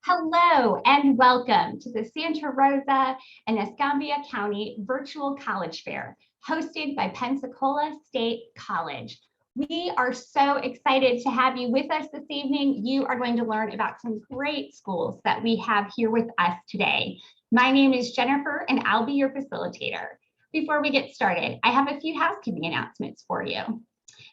Hello and welcome to the Santa Rosa and Escambia County Virtual College Fair, hosted by Pensacola State College. We are so excited to have you with us this evening. You are going to learn about some great schools that we have here with us today. My name is Jennifer and I'll be your facilitator. Before we get started, I have a few housekeeping announcements for you.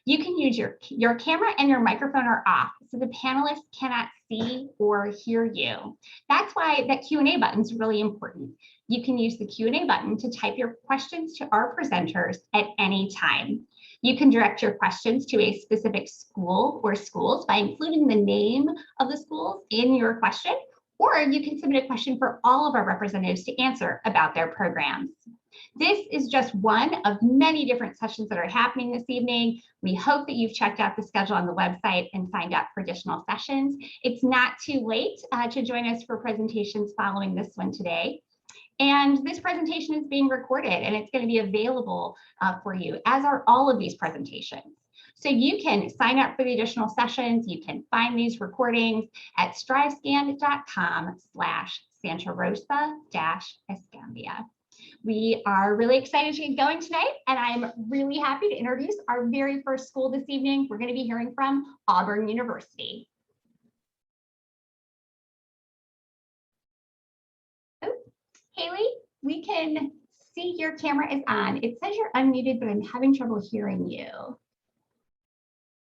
You can use your camera and your microphone are off, so the panelists cannot see or hear you. That's why that Q&A button is really important. You can use the Q&A button to type your questions to our presenters at any time. You can direct your questions to a specific school or schools by including the name of the schools in your question, or you can submit a question for all of our representatives to answer about their programs. This is just one of many different sessions that are happening this evening. We hope that you've checked out the schedule on the website and signed up for additional sessions. It's not too late to join us for presentations following this one today. And this presentation is being recorded and it's going to be available for you, as are all of these presentations. So you can sign up for the additional sessions. You can find these recordings at strivescan.com/Santa Rosa-Escambia. We are really excited to get going tonight, and I'm really happy to introduce our very first school this evening. We're going to be hearing from Auburn University. Oh, Haley, we can see your camera is on. It says you're unmuted, but I'm having trouble hearing you. I'm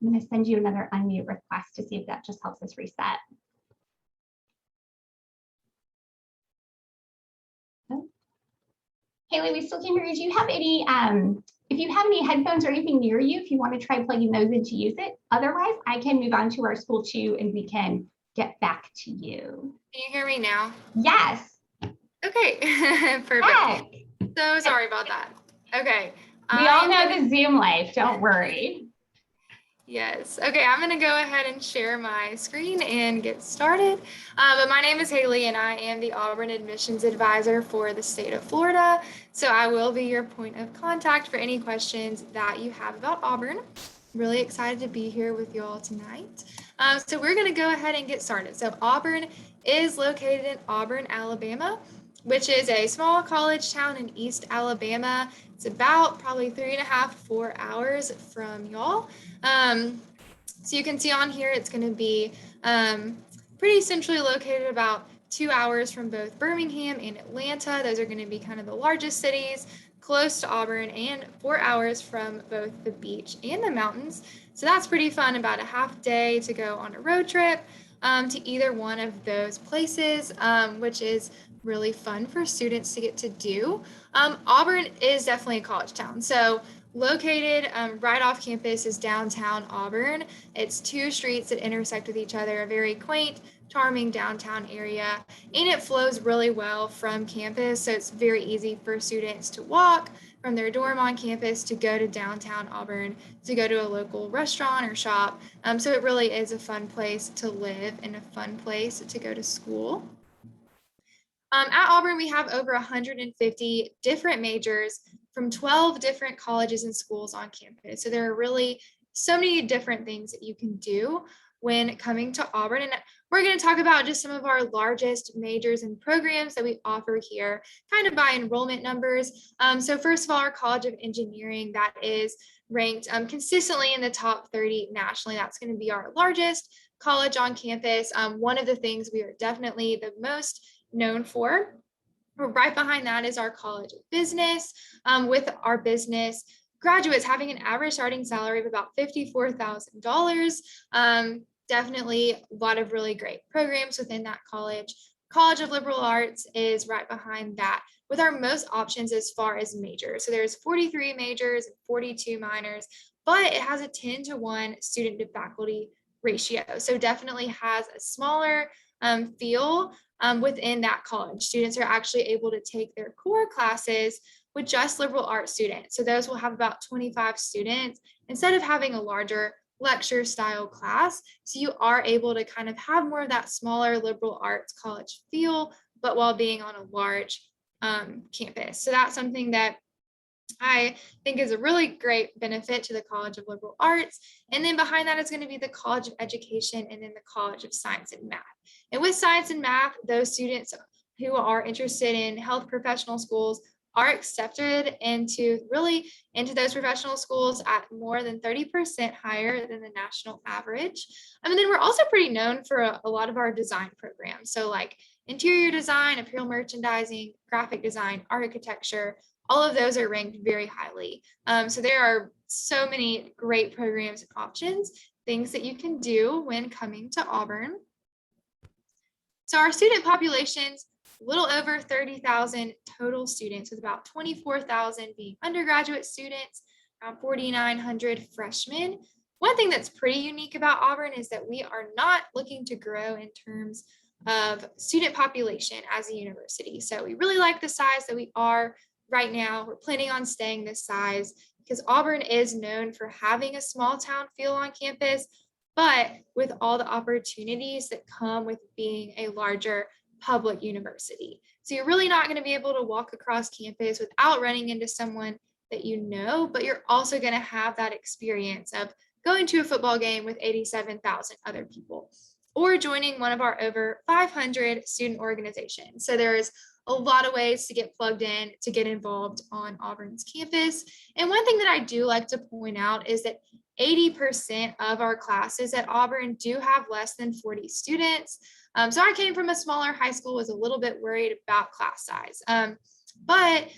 going to send you another unmute request to see if that just helps us reset. Haley, we still can hear you. Do you have any, if you have any headphones or anything near you, if you want to try plugging those in to use it. Otherwise, I can move on to our school two and we can get back to you. Can you hear me now? Yes. Okay, perfect. Heck. So sorry about that. Okay. We all know the Zoom life, don't worry. Yes. Okay, I'm going to go ahead and share my screen and get started. But my name is Haley and I am the Auburn Admissions Advisor for the state of Florida. So I will be your point of contact for any questions that you have about Auburn. I'm really excited to be here with you all tonight. So we're going to go ahead and get started. So Auburn is located in Auburn, Alabama, which is a small college town in East Alabama. It's about probably 3.5 to 4 hours from y'all. So you can see on here, it's going to be pretty centrally located, about 2 hours from both Birmingham and Atlanta. Those are going to be kind of the largest cities, close to Auburn, and 4 hours from both the beach and the mountains. So that's pretty fun, about a half day to go on a road trip to either one of those places, which is really fun for students to get to do. Auburn is definitely a college town. So located right off campus is downtown Auburn. It's 2 streets that intersect with each other, a very quaint, charming downtown area, and it flows really well from campus. So it's very easy for students to walk from their dorm on campus to go to downtown Auburn, to go to a local restaurant or shop. So it really is a fun place to live and a fun place to go to school. At Auburn, we have over 150 different majors from 12 different colleges and schools on campus. So there are really so many different things that you can do when coming to Auburn. And we're going to talk about just some of our largest majors and programs that we offer here, kind of by enrollment numbers. So first of all, our College of Engineering, that is ranked consistently in the top 30 nationally. That's going to be our largest college on campus. One of the things we are definitely the most known for. Right behind that is our College of Business, with our business graduates having an average starting salary of about $54,000. Definitely a lot of really great programs within that college. College of Liberal Arts is right behind that, with our most options as far as majors. So there's 43 majors and 42 minors, but it has a 10-to-1 student to faculty ratio. So definitely has a smaller feel within that college. Students are actually able to take their core classes with just liberal arts students. So those will have about 25 students instead of having a larger lecture style class. So you are able to kind of have more of that smaller liberal arts college feel, but while being on a large campus. So that's something that I think is a really great benefit to the College of Liberal Arts. And then behind that is going to be the College of Education and then the College of Science and Math. And with science and math, those students who are interested in health professional schools are accepted into those professional schools at more than 30% higher than the national average. And then we're also pretty known for a lot of our design programs. So like interior design, apparel merchandising, graphic design, architecture, all of those are ranked very highly. So there are so many great programs and options, things that you can do when coming to Auburn. So our student population's a little over 30,000 total students, with about 24,000 being undergraduate students, around 4,900 freshmen. One thing that's pretty unique about Auburn is that we are not looking to grow in terms of student population as a university. So we really like the size that we are right now. We're planning on staying this size because Auburn is known for having a small town feel on campus, but with all the opportunities that come with being a larger public university. So you're really not going to be able to walk across campus without running into someone that you know, but you're also going to have that experience of going to a football game with 87,000 other people or joining one of our over 500 student organizations. So there's a lot of ways to get plugged in, to get involved on Auburn's campus. And one thing that I do like to point out is that 80% of our classes at Auburn do have less than 40 students. So I came from a smaller high school, was a little bit worried about class size. But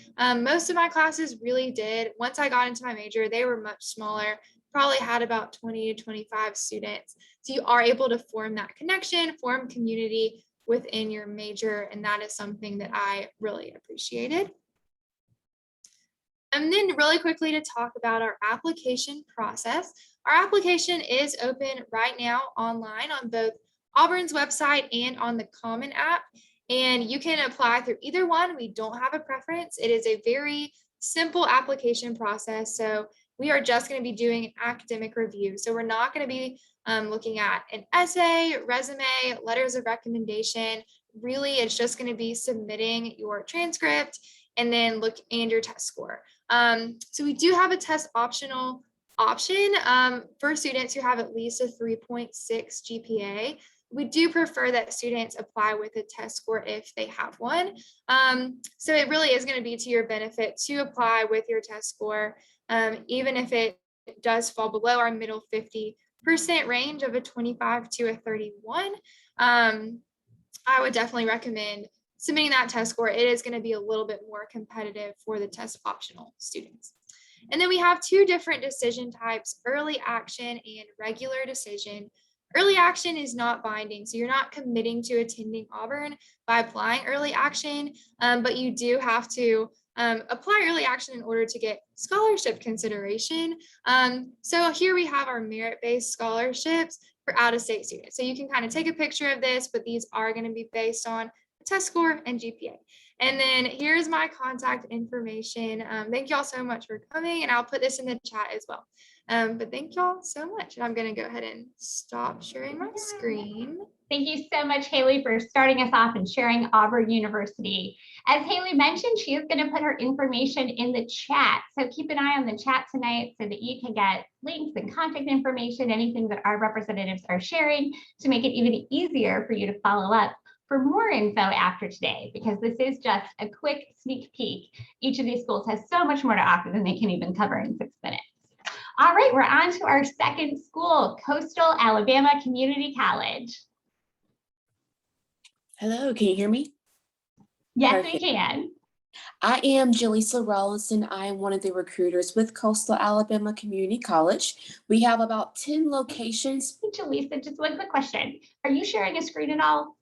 most of my classes really did. Once I got into my major, they were much smaller, probably had about 20 to 25 students. So you are able to form that connection, form community within your major. And that is something that I really appreciated. And then really quickly to talk about our application process. Our application is open right now online on both Auburn's website and on the Common app. And you can apply through either one. We don't have a preference. It is a very simple application process. So we are just going to be doing an academic review. So we're not going to be looking at an essay, resume, letters of recommendation. Really, it's just going to be submitting your transcript and then and your test score. So we do have a test optional option for students who have at least a 3.6 GPA. We do prefer that students apply with a test score if they have one. So it really is going to be to your benefit to apply with your test score, even if it does fall below our middle 50% range of a 25 to a 31. I would definitely recommend submitting that test score. It is going to be a little bit more competitive for the test optional students. And then we have two different decision types, early action and regular decision. Early action is not binding, so you're not committing to attending Auburn by applying early action, but you do have to apply early action in order to get scholarship consideration. So here we have our merit-based scholarships for out-of-state students. So you can kind of take a picture of this, but these are going to be based on test score and GPA. And then here's my contact information. Thank y'all so much for coming, and I'll put this in the chat as well. But thank y'all so much. I'm going to go ahead and stop sharing my screen. Thank you so much, Haley, for starting us off and sharing Auburn University. As Haley mentioned, she is going to put her information in the chat. So keep an eye on the chat tonight so that you can get links and contact information, anything that our representatives are sharing to make it even easier for you to follow up for more info after today, because this is just a quick sneak peek. Each of these schools has so much more to offer than they can even cover in 6 minutes. All right, we're on to our second school, Coastal Alabama Community College. Hello, can you hear me? Yes, Perfect. we can. I am Jaleesa Rollinson. I am one of the recruiters with Coastal Alabama Community College. We have about 10 locations. Hey, Jaleesa, just one quick question. Are you sharing a screen at all?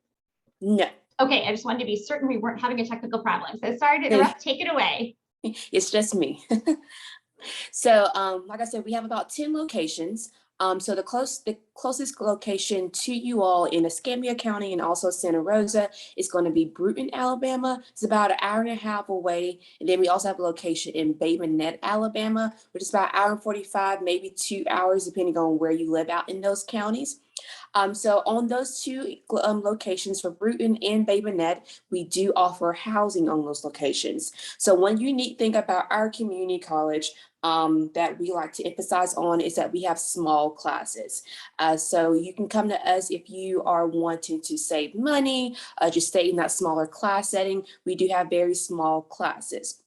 No. Okay, I just wanted to be certain we weren't having a technical problem. So sorry to interrupt, take it away. It's just me. So like I said, we have about 10 locations. So the closest location to you all in Escambia County and also Santa Rosa is going to be Bruton, Alabama. It's about an hour and a half away. And then we also have a location in Bateman, Alabama, which is about an hour and 45, maybe 2 hours, depending on where you live out in those counties. So on those two locations for Bruton and Bay Minette, we do offer housing on those locations. So one unique thing about our community college that we like to emphasize on is that we have small classes. So you can come to us if you are wanting to save money, just stay in that smaller class setting. We do have very small classes.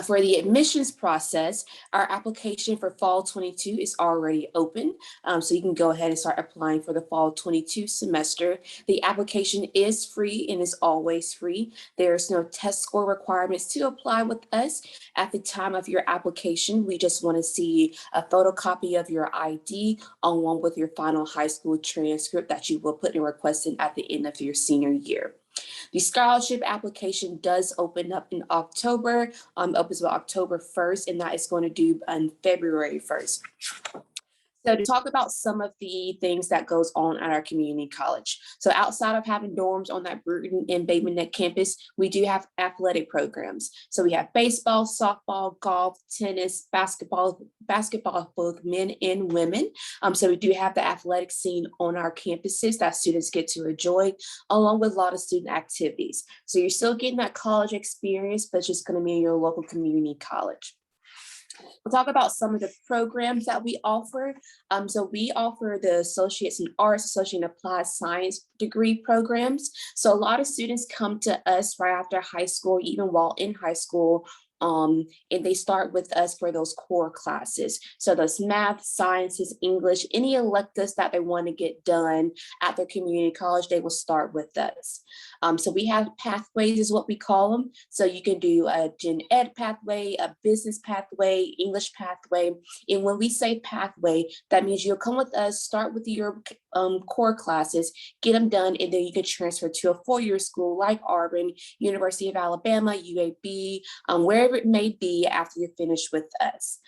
For the admissions process, our application for fall 22 is already open. So you can go ahead and start applying for the fall 22 semester. The application is free and is always free. There's no test score requirements to apply with us. At the time of your application, we just want to see a photocopy of your ID along with your final high school transcript that you will put in request in at the end of your senior year. The scholarship application does open up in October, opens about October 1st, and that is going to do on February 1st. So to talk about some of the things that goes on at our community college. So outside of having dorms on that Bruton and Bay Minette campus, we do have athletic programs. So we have baseball, softball, golf, tennis, basketball, both men and women. So we do have the athletic scene on our campuses that students get to enjoy, along with a lot of student activities. So you're still getting that college experience, but it's just going to be in your local community college. We'll talk about some of the programs that we offer. So we offer the Associates in Arts, Associate in Applied Science degree programs. So a lot of students come to us right after high school, even while in high school, and they start with us for those core classes. So those math, sciences, English, any electives that they want to get done at their community college, they will start with us. So we have pathways is what we call them. So you can do a gen ed pathway, a business pathway, English pathway. And when we say pathway, that means you'll come with us, start with your core classes, get them done, and then you can transfer to a four-year school like Auburn, University of Alabama, UAB, wherever it may be after you're finished with us.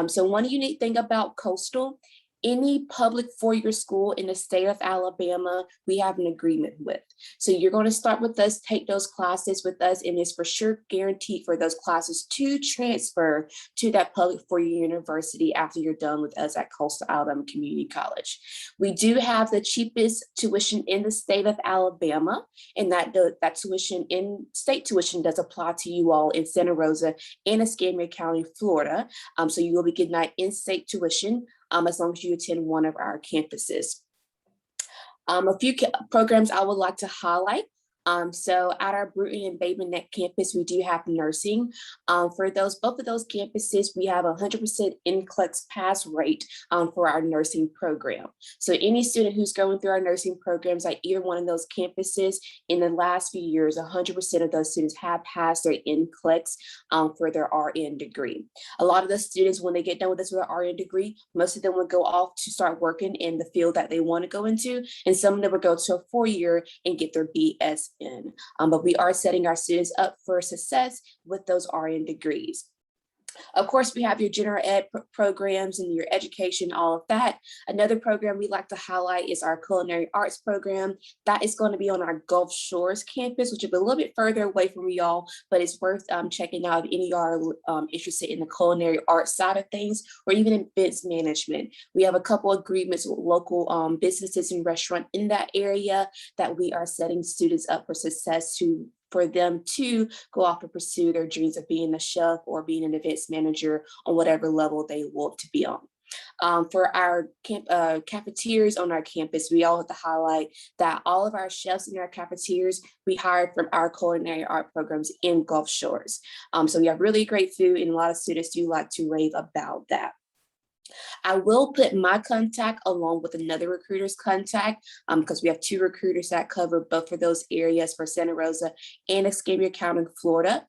So one unique thing about Coastal, any public four-year school in the state of Alabama, we have an agreement with. So you're going to start with us, take those classes with us, and it's for sure guaranteed for those classes to transfer to that public four-year university after you're done with us at Coastal Alabama Community College. We do have the cheapest tuition in the state of Alabama, and that tuition in state tuition does apply to you all in Santa Rosa and Escambia County, Florida. So you will be getting that in-state tuition as long as you attend one of our campuses. A few programs I would like to highlight. So at our Bruton and Bay Minette campus, we do have nursing. For both of those campuses, we have 100% NCLEX pass rate for our nursing program. So any student who's going through our nursing programs at either one of those campuses in the last few years, 100% of those students have passed their NCLEX for their RN degree. A lot of the students, when they get done with this with their RN degree, most of them will go off to start working in the field that they want to go into, and some of them will go to a four-year and get their BS in. But we are setting our students up for success with those RN degrees. Of course, we have your general ed programs and your education, all of that. Another program we like to highlight is our culinary arts program. That is going to be on our Gulf Shores campus, which is a little bit further away from y'all, but it's worth checking out if any of y'all are interested in the culinary arts side of things, or even events management. We have a couple of agreements with local businesses and restaurants in that area that we are setting students up for success for them to go off and pursue their dreams of being a chef or being an events manager on whatever level they want to be on. For our cafeterias on our campus, we all have to highlight that all of our chefs in our cafeterias, we hired from our culinary art programs in Gulf Shores. So we have really great food, and a lot of students do like to rave about that. I will put my contact along with another recruiter's contact because we have two recruiters that cover both for those areas for Santa Rosa and Escambia County, Florida.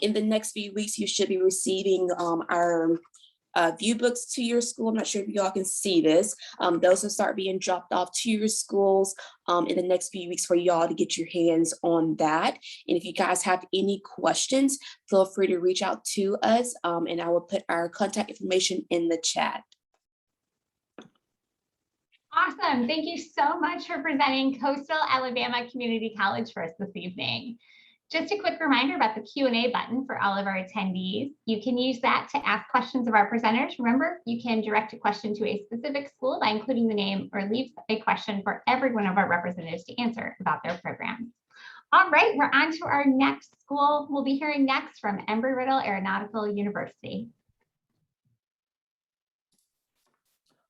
In the next few weeks, you should be receiving our view books to your school. I'm not sure if y'all can see this. Those will start being dropped off to your schools in the next few weeks for y'all to get your hands on that. And if you guys have any questions, feel free to reach out to us, and I will put our contact information in the chat. Awesome. Thank you so much for presenting Coastal Alabama Community College for us this evening. Just a quick reminder about the Q&A button for all of our attendees. You can use that to ask questions of our presenters. Remember, you can direct a question to a specific school by including the name, or leave a question for every one of our representatives to answer about their program. All right, we're on to our next school. We'll be hearing next from Embry-Riddle Aeronautical University.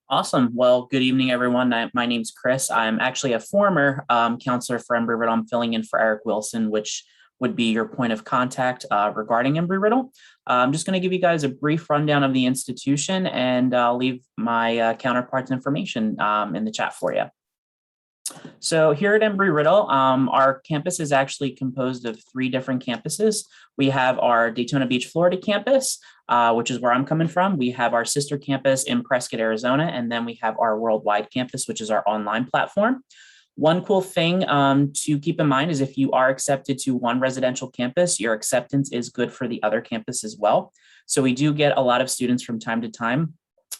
Awesome. Well, good evening, everyone. My name's Chris. I'm actually a former counselor for Embry-Riddle. I'm filling in for Eric Wilson, which would be your point of contact regarding Embry-Riddle. I'm just going to give you guys a brief rundown of the institution, and I'll leave my counterparts information in the chat for you. So here at Embry-Riddle, our campus is actually composed of 3 different campuses. We have our Daytona Beach, Florida campus, which is where I'm coming from. We have our sister campus in Prescott, Arizona, and then we have our worldwide campus, which is our online platform. One cool thing to keep in mind is if you are accepted to one residential campus, your acceptance is good for the other campus as well. So we do get a lot of students from time to time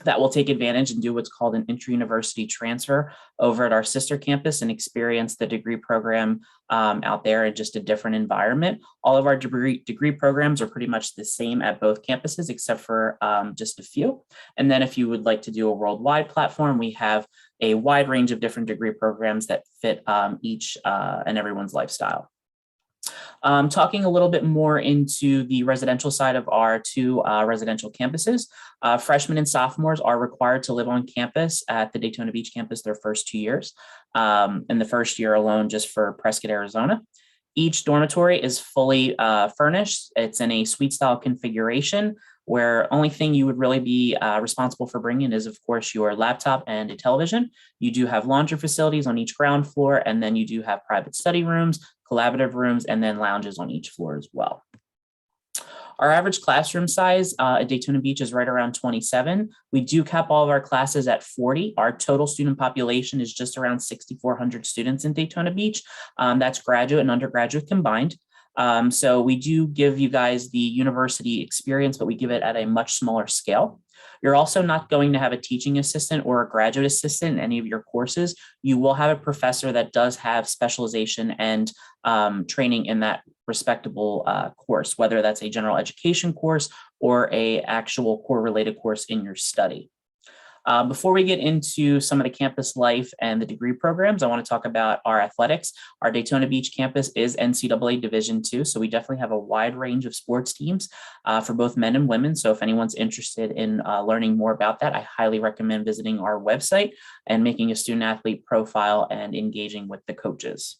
that will take advantage and do what's called an inter-university transfer over at our sister campus and experience the degree program out there in just a different environment. All of our degree programs are pretty much the same at both campuses, except for just a few. And then if you would like to do a worldwide platform, we have a wide range of different degree programs that fit each and everyone's lifestyle. Talking a little bit more into the residential side of our 2 residential campuses, freshmen and sophomores are required to live on campus at the Daytona Beach campus their first 2 years, and the first year alone just for Prescott, Arizona. Each dormitory is fully furnished. It's in a suite style configuration where only thing you would really be responsible for bringing is, of course, your laptop and a television. You do have laundry facilities on each ground floor, and then you do have private study rooms, collaborative rooms, and then lounges on each floor as well. Our average classroom size at Daytona Beach is right around 27. We do cap all of our classes at 40. Our total student population is just around 6,400 students in Daytona Beach. That's graduate and undergraduate combined. So we do give you guys the university experience, but we give it at a much smaller scale. You're also not going to have a teaching assistant or a graduate assistant in any of your courses. You will have a professor that does have specialization and training in that respectable course, whether that's a general education course or a actual core related course in your study. Before we get into some of the campus life and the degree programs, I want to talk about our athletics. Our Daytona Beach campus is NCAA Division II, so we definitely have a wide range of sports teams for both men and women. So if anyone's interested in learning more about that, I highly recommend visiting our website and making a student athlete profile and engaging with the coaches.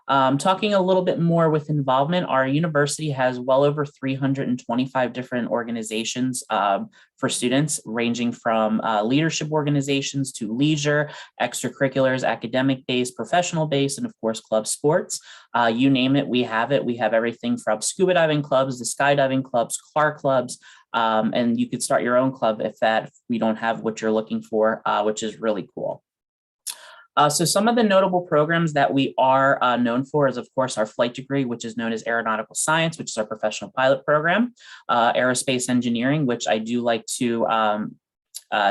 Talking a little bit more with involvement, our university has well over 325 different organizations for students, ranging from leadership organizations to leisure, extracurriculars, academic-based, professional-based, and of course, club sports. You name it, we have it. We have everything from scuba diving clubs to skydiving clubs, car clubs, and you could start your own club if we don't have what you're looking for, which is really cool. So some of the notable programs that we are known for is, of course, our flight degree, which is known as Aeronautical Science, which is our professional pilot program, Aerospace Engineering, which I do like to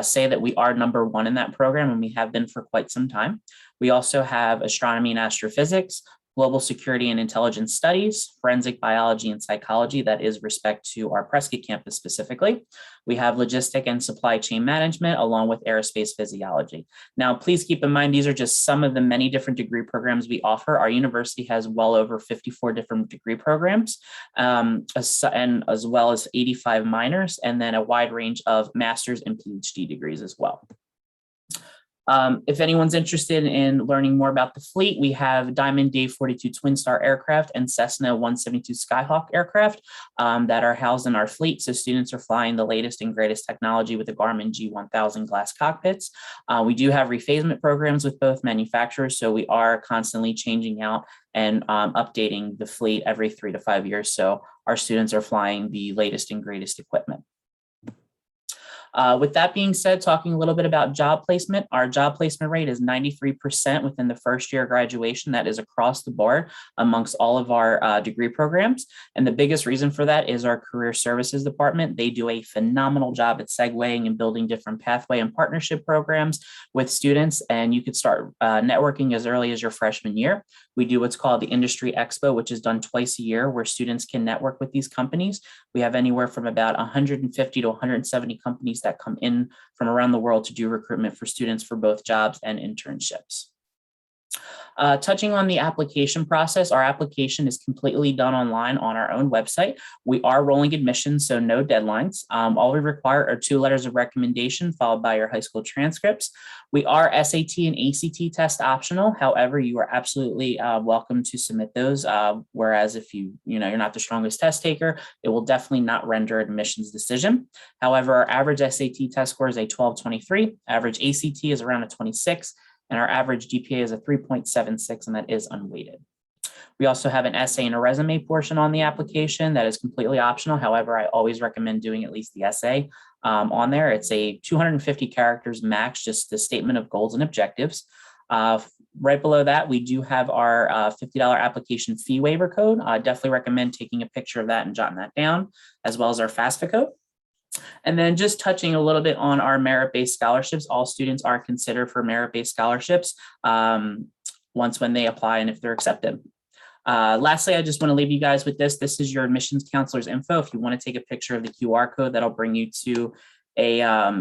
say that we are #1 in that program, and we have been for quite some time. We also have Astronomy and Astrophysics, Global Security and Intelligence Studies, Forensic Biology and Psychology, that is respect to our Prescott campus specifically. We have Logistic and Supply Chain Management, along with Aerospace Physiology. Now, please keep in mind, these are just some of the many different degree programs we offer. Our university has well over 54 different degree programs, and as well as 85 minors, and then a wide range of master's and PhD degrees as well. If anyone's interested in learning more about the fleet, we have Diamond Dave 42 Twin Star aircraft and Cessna 172 Skyhawk aircraft that are housed in our fleet. So students are flying the latest and greatest technology with the Garmin G1000 glass cockpits. We do have rephasement programs with both manufacturers, so we are constantly changing out and updating the fleet every 3 to 5 years. So our students are flying the latest and greatest equipment. With that being said, talking a little bit about job placement, our job placement rate is 93% within the first year of graduation. That is across the board amongst all of our degree programs. And the biggest reason for that is our career services department. They do a phenomenal job at segueing and building different pathway and partnership programs with students. And you could start networking as early as your freshman year. We do what's called the Industry Expo, which is done twice a year, where students can network with these companies. We have anywhere from about 150 to 170 companies that come in from around the world to do recruitment for students for both jobs and internships. Touching on the application process, our application is completely done online on our own website. We are rolling admissions, so no deadlines. All we require are 2 letters of recommendation followed by your high school transcripts. We are SAT and ACT test optional. However, you are absolutely welcome to submit those. Whereas if you're not the strongest test taker, it will definitely not render admissions decision. However, our average SAT test score is a 1223, average ACT is around a 26, and our average GPA is a 3.76, and that is unweighted. We also have an essay and a resume portion on the application that is completely optional. However, I always recommend doing at least the essay on there. It's a 250 characters max, just the statement of goals and objectives. Right below that, we do have our $50 application fee waiver code. I definitely recommend taking a picture of that and jotting that down, as well as our FAFSA code. And then just touching a little bit on our merit-based scholarships, all students are considered for merit-based scholarships once when they apply and if they're accepted. Lastly, I just want to leave you guys with this. This is your admissions counselor's info. If you want to take a picture of the QR code, that'll bring you to a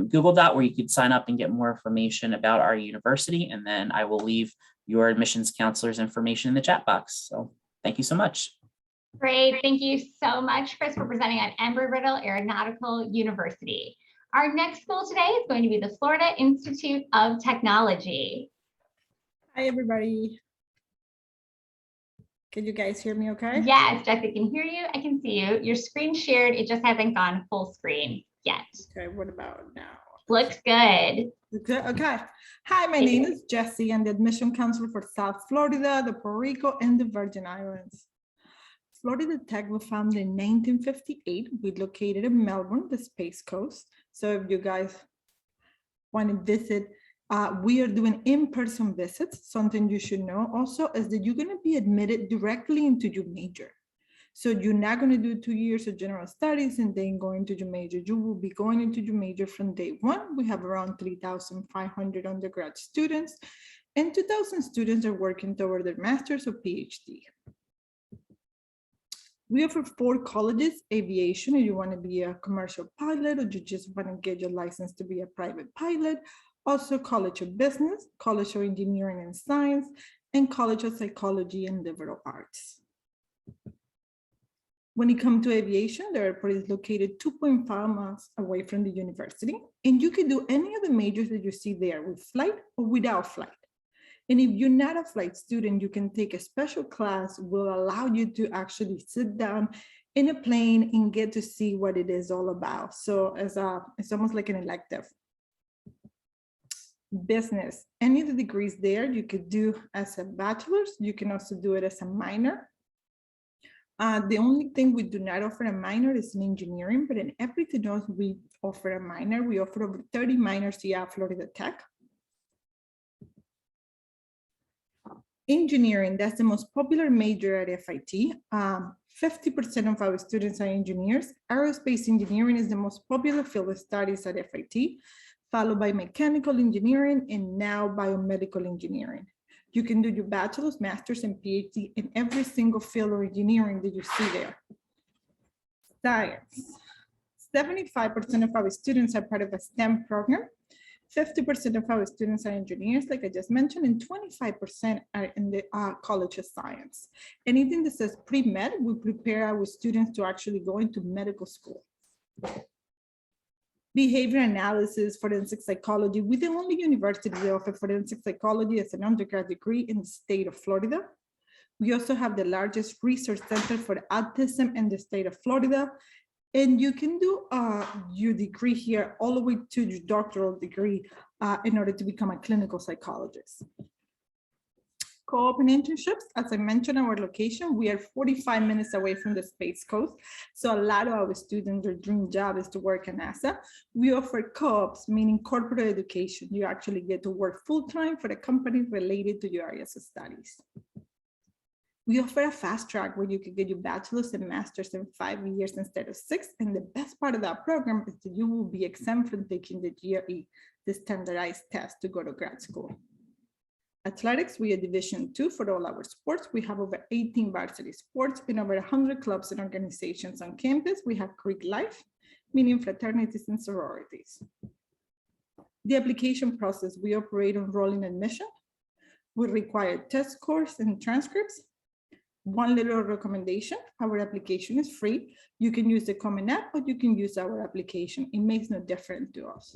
Google Doc where you can sign up and get more information about our university. And then I will leave your admissions counselor's information in the chat box. So thank you so much. Great. Thank you so much, Chris, for presenting on Embry-Riddle Aeronautical University. Our next school today is going to be the Florida Institute of Technology. Hi, everybody. Can you guys hear me okay? Yes, Jessica can hear you. I can see you. Your screen shared. It just hasn't gone full screen yet. Okay, what about now? Looks good. Okay. Hi, my name is Jessie. I'm the admission counselor for South Florida, the Puerto Rico, and the Virgin Islands. Florida Tech was founded in 1958. We located in Melbourne, the Space Coast. So if you guys want to visit, we are doing in-person visits. Something you should know also is that you're going to be admitted directly into your major. So you're not going to do 2 years of general studies and then go into your major. You will be going into your major from day one. We have around 3,500 undergrad students, and 2,000 students are working toward their master's or PhD. We offer 4 colleges: aviation, if you want to be a commercial pilot or you just want to get your license to be a private pilot. Also College of Business, College of Engineering and Science, and College of Psychology and Liberal Arts. When it comes to aviation, the airport is located 2.5 miles away from the university, and you can do any of the majors that you see there with flight or without flight. And if you're not a flight student, you can take a special class will allow you to actually sit down in a plane and get to see what it is all about. So it's almost like an elective. Business, any of the degrees there you could do as a bachelor's. You can also do it as a minor. The only thing we do not offer a minor is in engineering, but in everything else we offer a minor. We offer over 30 minors here at Florida Tech. Engineering, that's the most popular major at FIT. 50% of our students are engineers. Aerospace engineering is the most popular field of studies at FIT, followed by mechanical engineering and now biomedical engineering. You can do your bachelor's, master's, and PhD in every single field of engineering that you see there. Science. 75% of our students are part of a STEM program. 50% of our students are engineers, like I just mentioned, and 25% are in the College of Science. Anything that says pre-med, we prepare our students to actually go into medical school. Behavior analysis, forensic psychology. We're the only university that offers forensic psychology as an undergrad degree in the state of Florida. We also have the largest research center for autism in the state of Florida. And you can do your degree here all the way to your doctoral degree in order to become a clinical psychologist. Co-op and internships, as I mentioned, our location, we are 45 minutes away from the Space Coast. So a lot of our students, their dream job is to work at NASA. We offer co-ops, meaning corporate education. You actually get to work full-time for a company related to your areas of studies. We offer a fast track where you can get your bachelor's and master's in 5 years instead of 6. And the best part of that program is that you will be exempt from taking the GRE, the standardized test to go to grad school. Athletics, we are Division II for all our sports. We have over 18 varsity sports and over 100 clubs and organizations on campus. We have Greek life, meaning fraternities and sororities. The application process, we operate on rolling admission. We require test scores and transcripts. One little recommendation, our application is free. You can use the Common App or you can use our application. It makes no difference to us.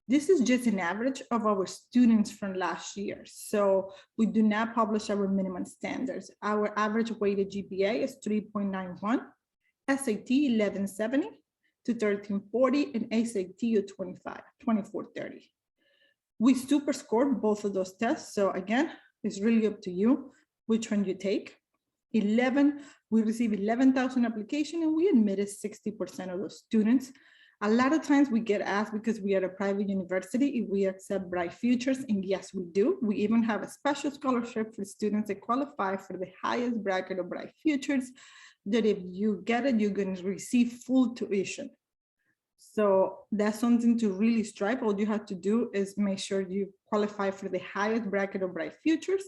This is just an average of our students from last year. So we do not publish our minimum standards. Our average weighted GPA is 3.91, SAT 1170 to 1340, and ACT to 2430. We super scored both of those tests. So again, it's really up to you which one you take. We received 11,000 applications and we admitted 60% of those students. A lot of times we get asked, because we are a private university, if we accept Bright Futures, and yes, we do. We even have a special scholarship for students that qualify for the highest bracket of Bright Futures, that if you get it, you're going to receive full tuition. So that's something to really strive. All you have to do is make sure you qualify for the highest bracket of Bright Futures,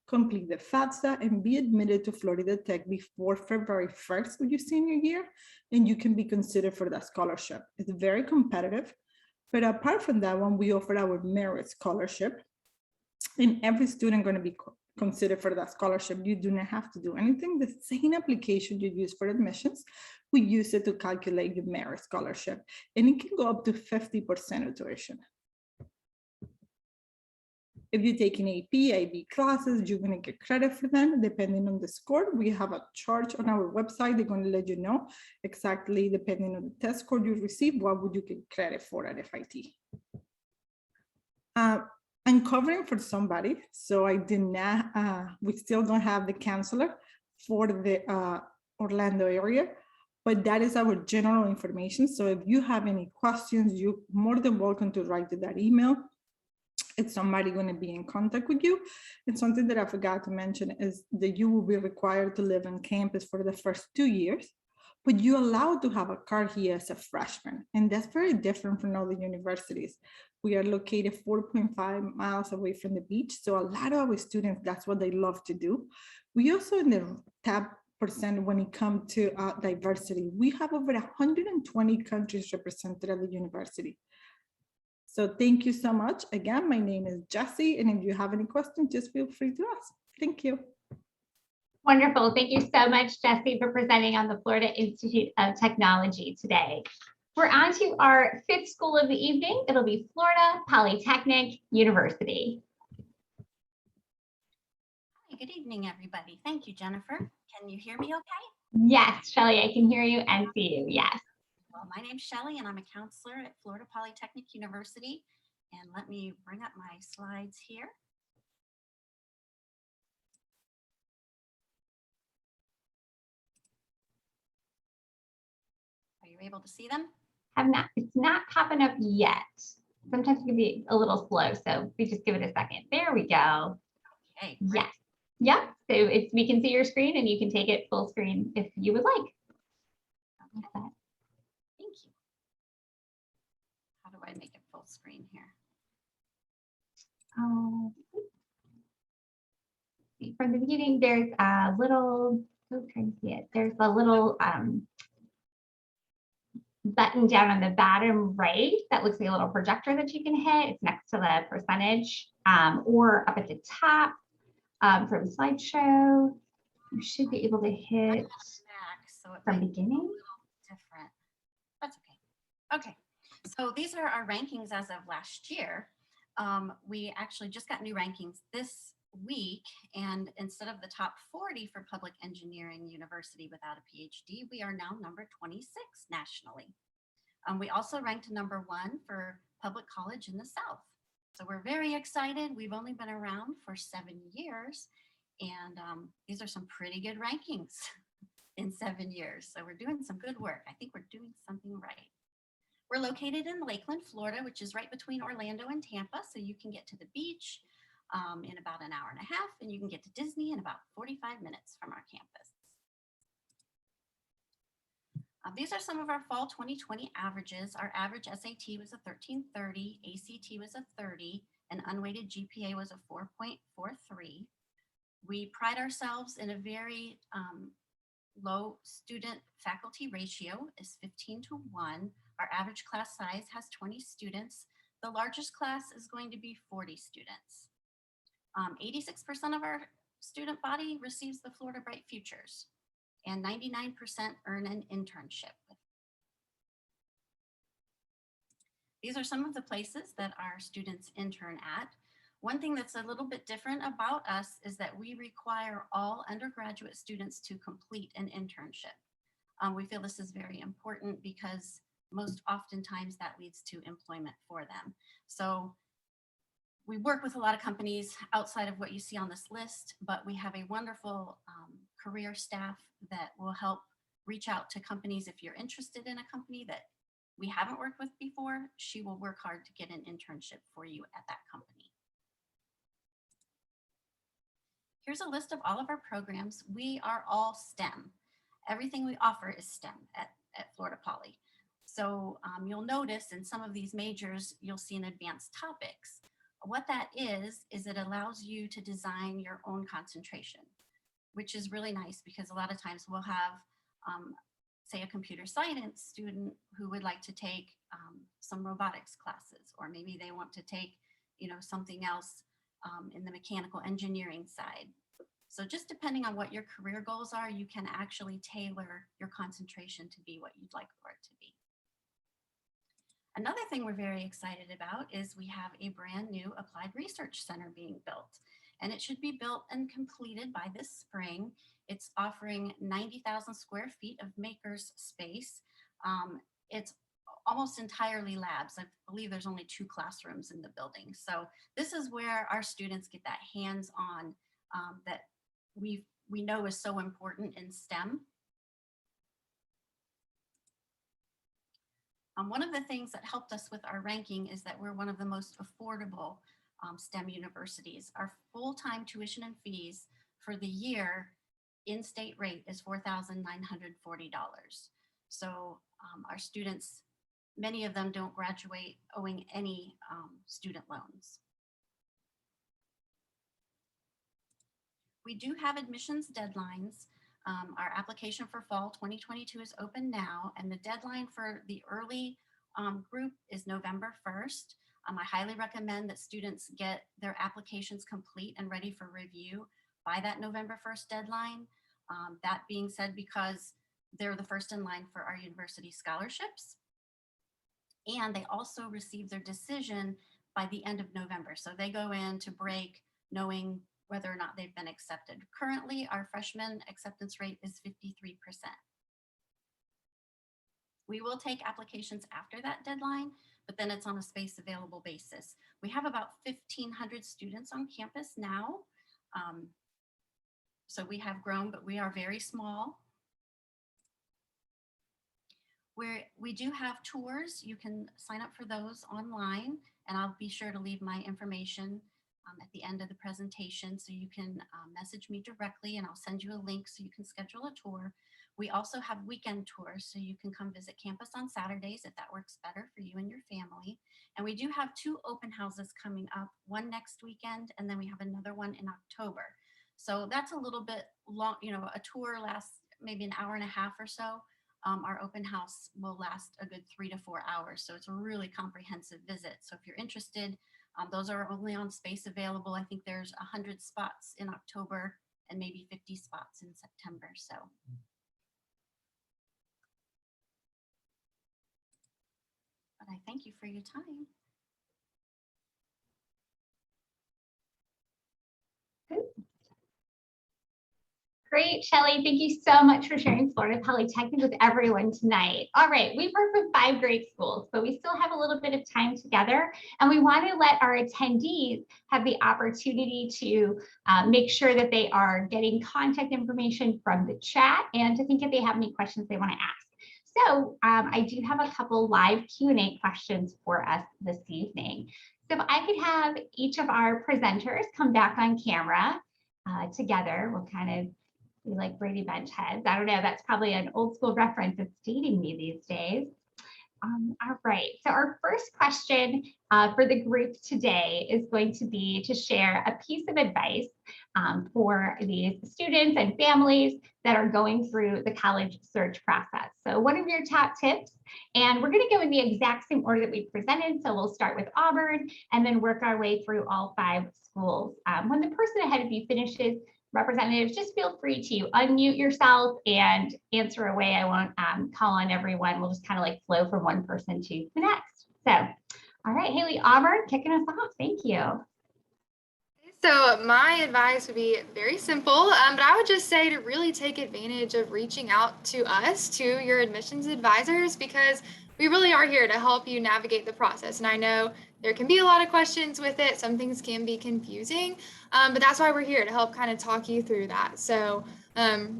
complete the FAFSA, and be admitted to Florida Tech before February 1st of your senior year, and you can be considered for that scholarship. It's very competitive, but apart from that one, we offer our merit scholarship, and every student going to be considered for that scholarship. You do not have to do anything. The same application you use for admissions, we use it to calculate your merit scholarship, and it can go up to 50% of tuition. If you're taking AP, IB classes, you're going to get credit for them depending on the score. We have a chart on our website. They're going to let you know exactly, depending on the test score you receive, what would you get credit for at FIT. I'm covering for somebody, so I did not, we still don't have the counselor for the Orlando area, but that is our general information. So if you have any questions, you're more than welcome to write to that email. It's somebody going to be in contact with you. And something that I forgot to mention is that you will be required to live on campus for the first 2 years, but you're allowed to have a car here as a freshman. And that's very different from other universities. We are located 4.5 miles away from the beach. So a lot of our students, that's what they love to do. We also in the top percent when it comes to diversity. We have over 120 countries represented at the university. So thank you so much. Again, my name is Jessie, and if you have any questions, just feel free to ask. Thank you. Wonderful. Thank you so much, Jessie, for presenting on the Florida Institute of Technology today. We're on to our fifth school of the evening. It'll be Florida Polytechnic University. Hi, good evening, everybody. Thank you, Jennifer. Can you hear me okay? Yes, Shelley, I can hear you and see you. Yes. Well, my name's Shelley, and I'm a counselor at Florida Polytechnic University. And let me bring up my slides here. Are you able to see them? It's not popping up yet. Sometimes it can be a little slow, so we just give it a second. There we go. Okay. Great. Yes. Yep. So we can see your screen, and you can take it full screen if you would like. Okay. Thank you. How do I make it full screen here? From the beginning, there's a little, I'm trying to see it. There's a little button down on the bottom right that looks like a little projector that you can hit. It's next to the percentage, or up at the top from slideshow. You should be able to hit from beginning. Different. That's okay. Okay. So these are our rankings as of last year. We actually just got new rankings this week, and instead of the top 40 for public engineering university without a PhD, we are now number 26 nationally. We also ranked number 1 for public college in the South. So we're very excited. We've only been around for 7 years, and these are some pretty good rankings in 7 years. So we're doing some good work. I think we're doing something right. We're located in Lakeland, Florida, which is right between Orlando and Tampa. So you can get to the beach in about an hour and a half, and you can get to Disney in about 45 minutes from our campus. These are some of our fall 2020 averages. Our average SAT was a 1330, ACT was a 30, and unweighted GPA was a 4.43. We pride ourselves in a very low student faculty ratio, is 15:1. Our average class size has 20 students. The largest class is going to be 40 students. 86% of our student body receives the Florida Bright Futures, and 99% earn an internship. These are some of the places that our students intern at. One thing that's a little bit different about us is that we require all undergraduate students to complete an internship. We feel this is very important because most oftentimes that leads to employment for them. So we work with a lot of companies outside of what you see on this list, but we have a wonderful career staff that will help reach out to companies. If you're interested in a company that we haven't worked with before, she will work hard to get an internship for you at that company. Here's a list of all of our programs. We are all STEM. Everything we offer is STEM at Florida Poly. So you'll notice in some of these majors, you'll see an advanced topics. What that is it allows you to design your own concentration, which is really nice because a lot of times we'll have, say, a computer science student who would like to take some robotics classes, or maybe they want to take, something else in the mechanical engineering side. So just depending on what your career goals are, you can actually tailor your concentration to be what you'd like for it to be. Another thing we're very excited about is we have a brand new Applied Research Center being built, and it should be built and completed by this spring. It's offering 90,000 square feet of maker's space. It's almost entirely labs. I believe there's only 2 classrooms in the building. So this is where our students get that hands-on that we know is so important in STEM. One of the things that helped us with our ranking is that we're one of the most affordable STEM universities. Our full-time tuition and fees for the year in-state rate is $4,940. So our students, many of them don't graduate owing any student loans. We do have admissions deadlines. Our application for fall 2022 is open now, and the deadline for the early group is November 1st. I highly recommend that students get their applications complete and ready for review by that November 1st deadline. That being said, because they're the first in line for our university scholarships, and they also receive their decision by the end of November. So they go into break knowing whether or not they've been accepted. Currently, our freshman acceptance rate is 53%. We will take applications after that deadline, but then it's on a space available basis. We have about 1,500 students on campus now. So we have grown, but we are very small. We do have tours. You can sign up for those online, and I'll be sure to leave my information at the end of the presentation, so you can message me directly and I'll send you a link so you can schedule a tour. We also have weekend tours, so you can come visit campus on Saturdays if that works better for you and your family. And we do have 2 open houses coming up, one next weekend, and then we have another one in October. So that's a little bit long, a tour lasts maybe an hour and a half or so. Our open house will last a good 3 to 4 hours. So it's a really comprehensive visit. So if you're interested, those are only on space available. I think there's 100 spots in October and maybe 50 spots in September. So. But I thank you for your time. Great, Shelley. Thank you so much for sharing Florida Polytechnic with everyone tonight. All right, we've worked with 5 great schools, but we still have a little bit of time together, and we want to let our attendees have the opportunity to make sure that they are getting contact information from the chat and to think if they have any questions they want to ask. So I do have a couple live Q&A questions for us this evening. So if I could have each of our presenters come back on camera together, we'll kind of be like Brady Bunch heads. I don't know, that's probably an old school reference. It's dating me these days. All right, so our first question for the group today is going to be to share a piece of advice for these students and families that are going through the college search process. So what are your top tips? And we're going to go in the exact same order that we presented. So we'll start with Auburn and then work our way through all 5 schools. When the person ahead of you finishes, representatives, just feel free to unmute yourself and answer away. I won't call on everyone. We'll just kind of like flow from one person to the next. So, all right, Haley, Auburn, kicking us off. Thank you. So my advice would be very simple, but I would just say to really take advantage of reaching out to us, to your admissions advisors, because we really are here to help you navigate the process. And I know there can be a lot of questions with it. Some things can be confusing, but that's why we're here to help kind of talk you through that. So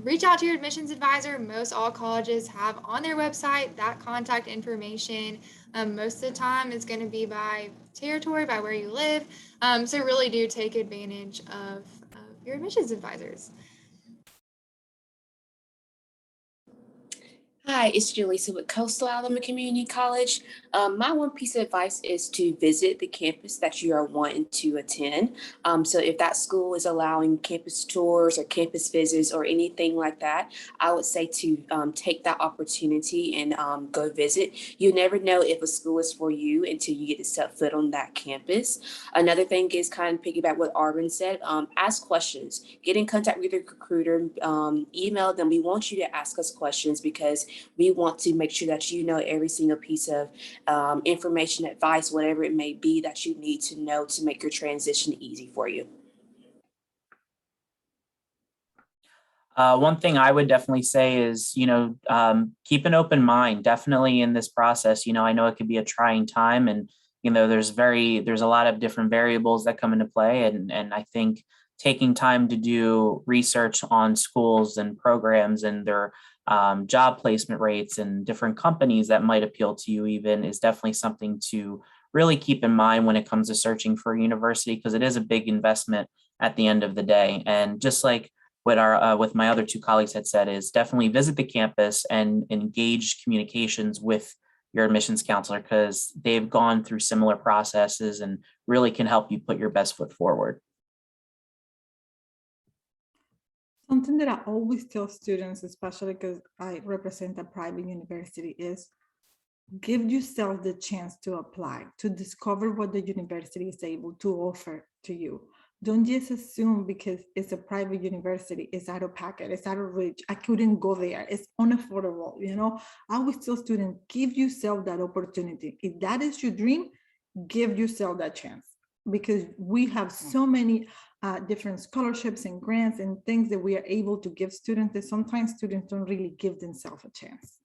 reach out to your admissions advisor. Most all colleges have on their website that contact information. Most of the time it's going to be by territory, by where you live. So really do take advantage of your admissions advisors. Hi, it's Jaleesa with Coastal Alabama Community College. My one piece of advice is to visit the campus that you are wanting to attend. So if that school is allowing campus tours or campus visits or anything like that, I would say to take that opportunity and go visit. You never know if a school is for you until you get to step foot on that campus. Another thing is kind of piggyback what Auburn said, ask questions, get in contact with your recruiter, email them. We want you to ask us questions because we want to make sure that you know every single piece of information, advice, whatever it may be that you need to know to make your transition easy for you. One thing I would definitely say is, keep an open mind, definitely in this process. I know it could be a trying time and, there's a lot of different variables that come into play. And I think taking time to do research on schools and programs and their job placement rates and different companies that might appeal to you even is definitely something to really keep in mind when it comes to searching for a university, because it is a big investment at the end of the day. And just like what with my other 2 colleagues had said, is definitely visit the campus and engage communications with your admissions counselor, because they've gone through similar processes and really can help you put your best foot forward. Something that I always tell students, especially because I represent a private university, is give yourself the chance to apply, to discover what the university is able to offer to you. Don't just assume because it's a private university, it's out of pocket, it's out of reach, I couldn't go there, it's unaffordable. I always tell students, give yourself that opportunity. If that is your dream, give yourself that chance, because we have so many different scholarships and grants and things that we are able to give students that sometimes students don't really give themselves a chance.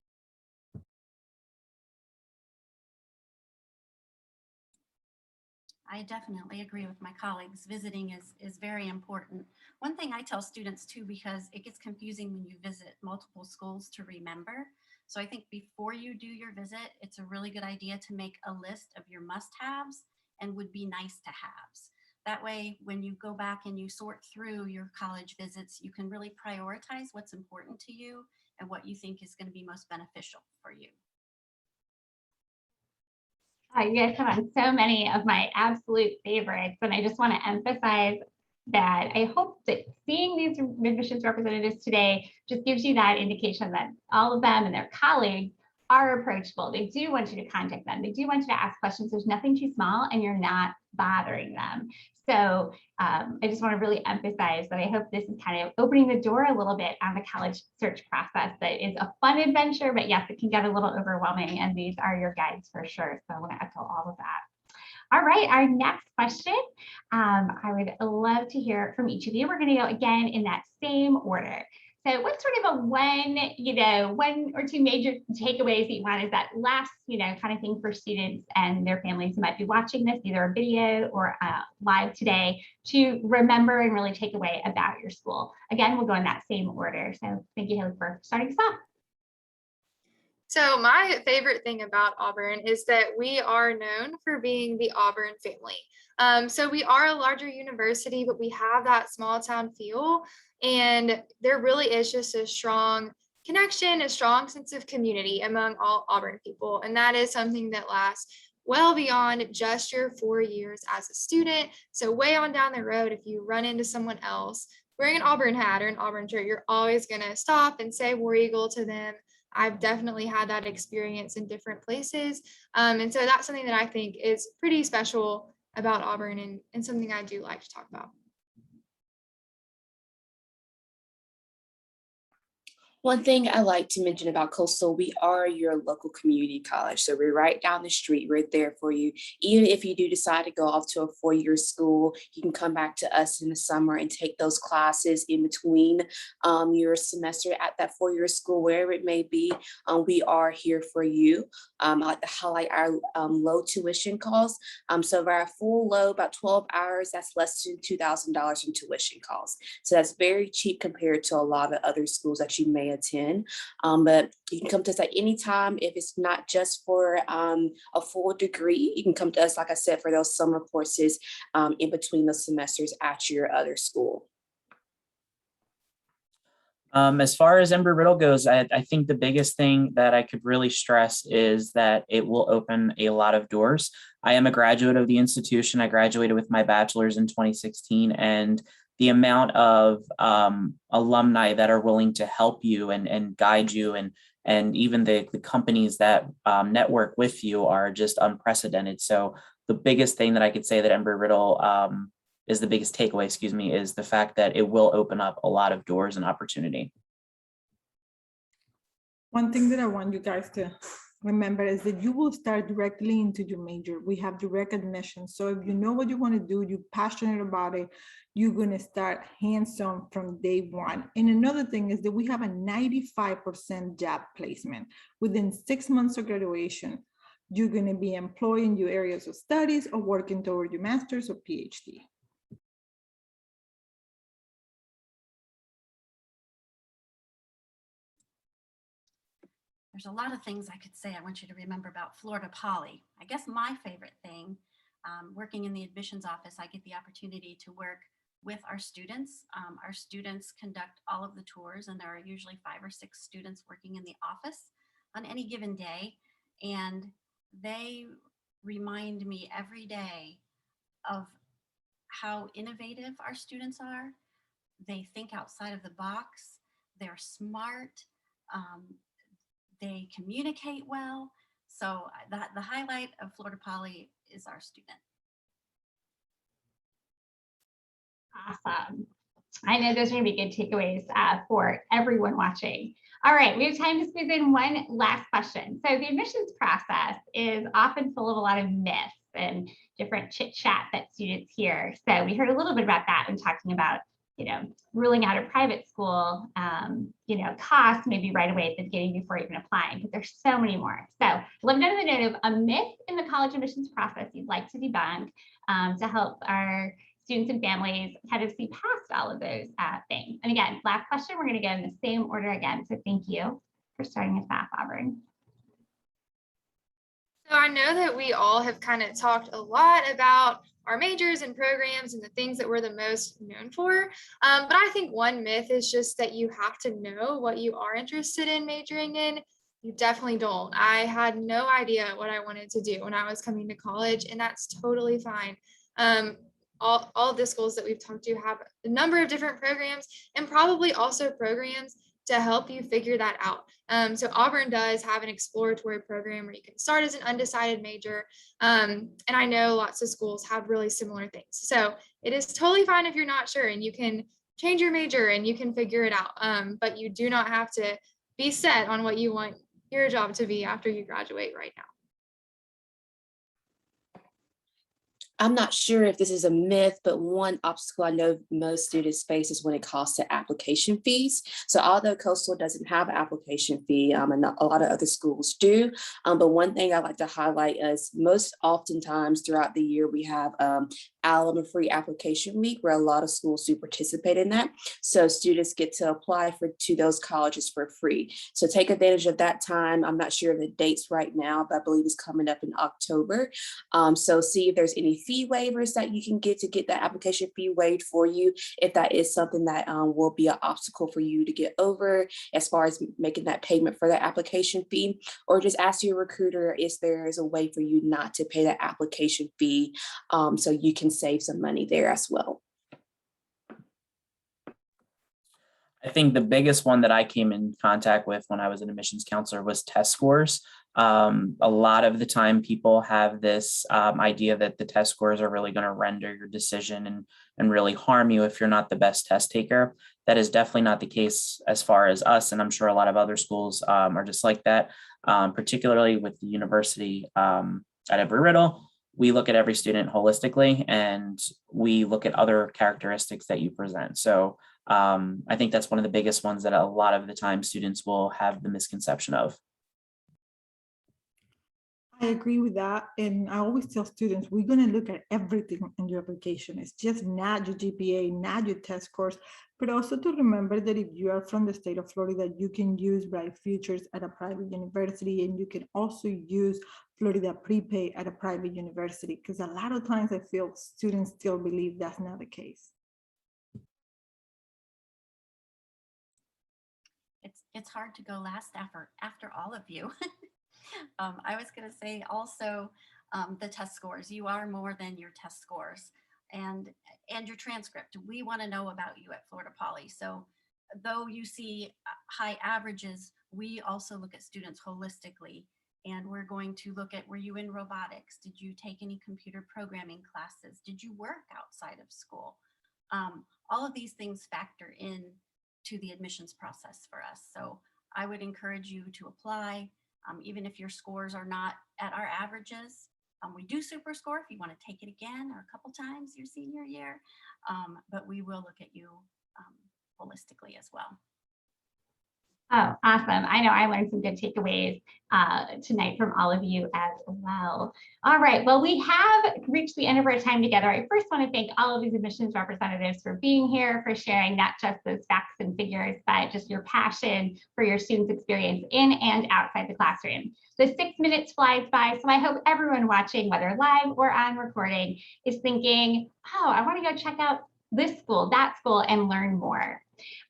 I definitely agree with my colleagues. Visiting is very important. One thing I tell students too, because it gets confusing when you visit multiple schools to remember. So I think before you do your visit, it's a really good idea to make a list of your must-haves and would be nice to haves. That way, when you go back and you sort through your college visits, you can really prioritize what's important to you and what you think is going to be most beneficial for you. You guys have on so many of my absolute favorites, and I just want to emphasize that I hope that seeing these admissions representatives today just gives you that indication that all of them and their colleagues are approachable. They do want you to contact them. They do want you to ask questions. There's nothing too small and you're not bothering them. So I just want to really emphasize that I hope this is kind of opening the door a little bit on the college search process. That is a fun adventure, but yes, it can get a little overwhelming, and these are your guides for sure. So I want to echo all of that. All right, our next question, I would love to hear from each of you. We're going to go again in that same order. So what's sort of a one or two major takeaways that you want is that last, kind of thing for students and their families who might be watching this, either a video or live today, to remember and really take away about your school? Again, we'll go in that same order. So thank you, Haley, for starting us off. So my favorite thing about Auburn is that we are known for being the Auburn family. So we are a larger university, but we have that small town feel. And there really is just a strong connection, a strong sense of community among all Auburn people. And that is something that lasts well beyond just your 4 years as a student. So way on down the road, if you run into someone else wearing an Auburn hat or an Auburn shirt, you're always going to stop and say War Eagle to them. I've definitely had that experience in different places. And so that's something that I think is pretty special about Auburn and something I do like to talk about. One thing I like to mention about Coastal, we are your local community college. So we're right down the street, right there for you. Even if you do decide to go off to a 4-year school, you can come back to us in the summer and take those classes in between your semester at that 4-year school, wherever it may be. We are here for you. I like to highlight our low tuition costs. So for our full load, about 12 hours, that's less than $2,000 in tuition costs. So that's very cheap compared to a lot of other schools that you may attend, but you can come to us at any time. If it's not just for a full degree, you can come to us, like I said, for those summer courses in between the semesters at your other school. As far as Embry-Riddle goes, I think the biggest thing that I could really stress is that it will open a lot of doors. I am a graduate of the institution. I graduated with my bachelor's in 2016, and the amount of alumni that are willing to help you and guide you and even the companies that network with you are just unprecedented. So the biggest thing that I could say that Embry-Riddle is the biggest takeaway, is the fact that it will open up a lot of doors and opportunity. One thing that I want you guys to remember is that you will start directly into your major. We have direct admission. So if you know what you want to do, you're passionate about it, you're going to start hands-on from day one. And another thing is that we have a 95% job placement. Within 6 months of graduation, you're going to be employed in your areas of studies or working toward your master's or PhD. There's a lot of things I could say I want you to remember about Florida Poly. I guess my favorite thing, working in the admissions office, I get the opportunity to work with our students. Our students conduct all of the tours, and there are usually 5 or 6 students working in the office on any given day. And they remind me every day of how innovative our students are. They think outside of the box. They're smart. They communicate well. So the highlight of Florida Poly is our student. Awesome. I know those are going to be good takeaways for everyone watching. All right, we have time to squeeze in one last question. So the admissions process is often full of a lot of myths and different chit chat that students hear. So we heard a little bit about that when talking about, ruling out a private school, cost maybe right away at the beginning before even applying, but there's so many more. So let me know the note of a myth in the college admissions process you'd like to debunk to help our students and families kind of see past all of those things. And again, last question, we're going to go in the same order again. So thank you for starting us off, Auburn. So I know that we all have kind of talked a lot about our majors and programs and the things that we're the most known for. But I think one myth is just that you have to know what you are interested in majoring in. You definitely don't. I had no idea what I wanted to do when I was coming to college, and that's totally fine. All of the schools that we've talked to have a number of different programs and probably also programs to help you figure that out. So Auburn does have an exploratory program where you can start as an undecided major. And I know lots of schools have really similar things. So it is totally fine if you're not sure, and you can change your major and you can figure it out. But you do not have to be set on what you want your job to be after you graduate right now. I'm not sure if this is a myth, but one obstacle I know most students face is when it comes to application fees. So although Coastal doesn't have an application fee, and a lot of other schools do, but one thing I like to highlight is most oftentimes throughout the year, we have Alabama Free Application Week, where a lot of schools do participate in that. So students get to apply to those colleges for free. So take advantage of that time. I'm not sure of the dates right now, but I believe it's coming up in October. So see if there's any fee waivers that you can get to get that application fee waived for you, if that is something that will be an obstacle for you to get over as far as making that payment for that application fee, or just ask your recruiter if there is a way for you not to pay that application fee, so you can save some money there as well. I think the biggest one that I came in contact with when I was an admissions counselor was test scores. A lot of the time people have this idea that the test scores are really going to render your decision and really harm you if you're not the best test taker. That is definitely not the case as far as us, and I'm sure a lot of other schools are just like that, particularly with the university at Embry-Riddle. We look at every student holistically, and we look at other characteristics that you present. So I think that's one of the biggest ones that a lot of the time students will have the misconception of. I agree with that. And I always tell students, we're going to look at everything in your application. It's just not your GPA, not your test scores, but also to remember that if you are from the state of Florida, you can use Bright Futures at a private university, and you can also use Florida Prepay at a private university, because a lot of times I feel students still believe that's not the case. It's hard to go last after all of you. I was going to say also the test scores. You are more than your test scores, and your transcript. We want to know about you at Florida Poly. So though you see high averages, we also look at students holistically, and we're going to look at, were you in robotics? Did you take any computer programming classes? Did you work outside of school? All of these things factor in to the admissions process for us. So I would encourage you to apply. Even if your scores are not at our averages, we do super score if you want to take it again or a couple times your senior year, but we will look at you holistically as well. Oh, awesome. I know I learned some good takeaways tonight from all of you as well. All right, well, we have reached the end of our time together. I first want to thank all of these admissions representatives for being here, for sharing not just those facts and figures, but just your passion for your students' experience in and outside the classroom. The 6 minutes flies by, so I hope everyone watching, whether live or on recording, is thinking, oh, I want to go check out this school, that school, and learn more.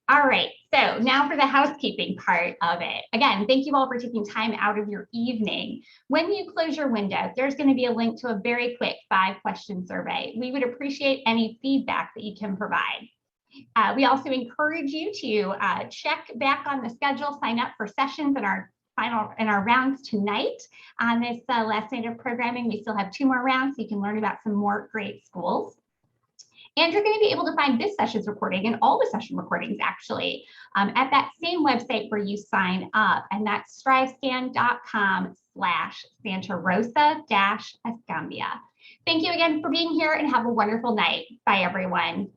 All right, so now for the housekeeping part of it. Again, thank you all for taking time out of your evening. When you close your window, there's going to be a link to a very quick 5-question survey. We would appreciate any feedback that you can provide. We also encourage you to check back on the schedule, sign up for sessions in our rounds tonight. On this last night of programming, we still have 2 more rounds, so you can learn about some more great schools. And you're going to be able to find this session's recording and all the session recordings actually at that same website where you sign up, and that's strivescan.com/Santa Rosa-Escambia. Thank you again for being here, and have a wonderful night. Bye, everyone.